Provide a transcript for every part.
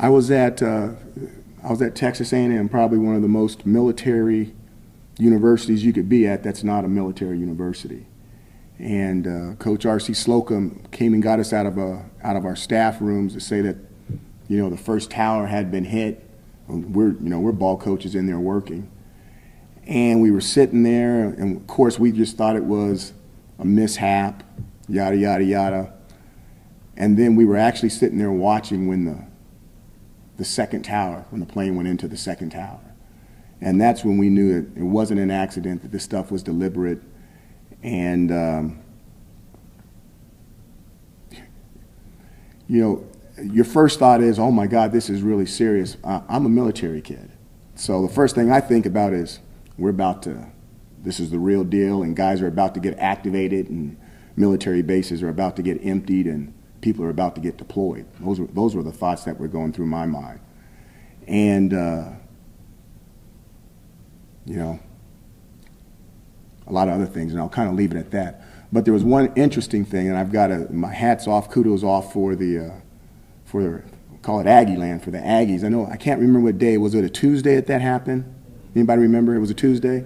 I was at Texas A&M, probably one of the most military universities you could be at that's not a military university. And Coach R.C. Slocum came and got us out of our staff rooms to say that, the first tower had been hit. We're ball coaches in there working. And we were sitting there, and of course we just thought it was a mishap, yada, yada, yada. And then we were actually sitting there watching when the second tower, when the plane went into the second tower. And that's when we knew that it wasn't an accident, that this stuff was deliberate. And, your first thought is, oh my God, this is really serious. I'm a military kid. So the first thing I think about is, this is the real deal, and guys are about to get activated, and military bases are about to get emptied, and people are about to get deployed. Those were the thoughts that were going through my mind. And, a lot of other things, and I'll kind of leave it at that. But there was one interesting thing, and I've got my hats off, kudos off for call it Aggie Land, for the Aggies. I can't remember what day. Was it a Tuesday that happened? Anybody remember? It was a Tuesday?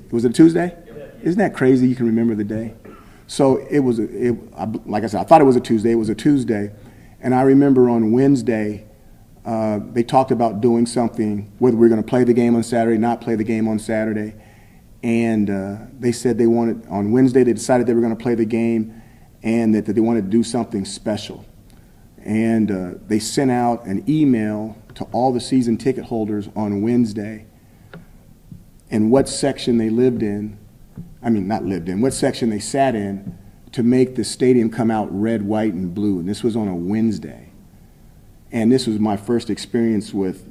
Was it a Tuesday? Isn't that crazy you can remember the day? So like I said, I thought it was a Tuesday. It was a Tuesday. And I remember on Wednesday, they talked about doing something, whether we were going to play the game on Saturday, not play the game on Saturday. And they said on Wednesday, they decided they were going to play the game, and that they wanted to do something special. And they sent out an email to all the season ticket holders on Wednesday, and what section they what section they sat in, to make the stadium come out red, white, and blue. And this was on a Wednesday. And this was my first experience with,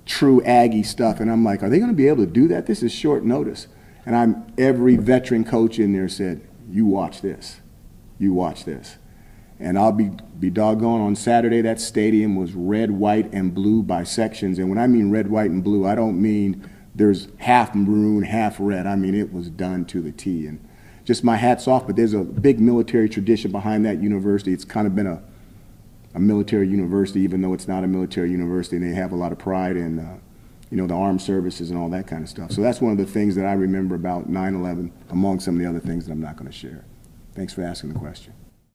true Aggie stuff. And I'm like, are they going to be able to do that? This is short notice. And every veteran coach in there said, you watch this. You watch this. And I'll be doggone, on Saturday, that stadium was red, white, and blue by sections. And when I mean red, white, and blue, I don't mean there's half maroon, half red. I mean, it was done to the T. And just my hat's off, but there's a big military tradition behind that university. It's kind of been a military university, even though it's not a military university, and they have a lot of pride in, the armed services and all that kind of stuff. So that's one of the things that I remember about 9/11, among some of the other things that I'm not going to share. Thanks for asking the question.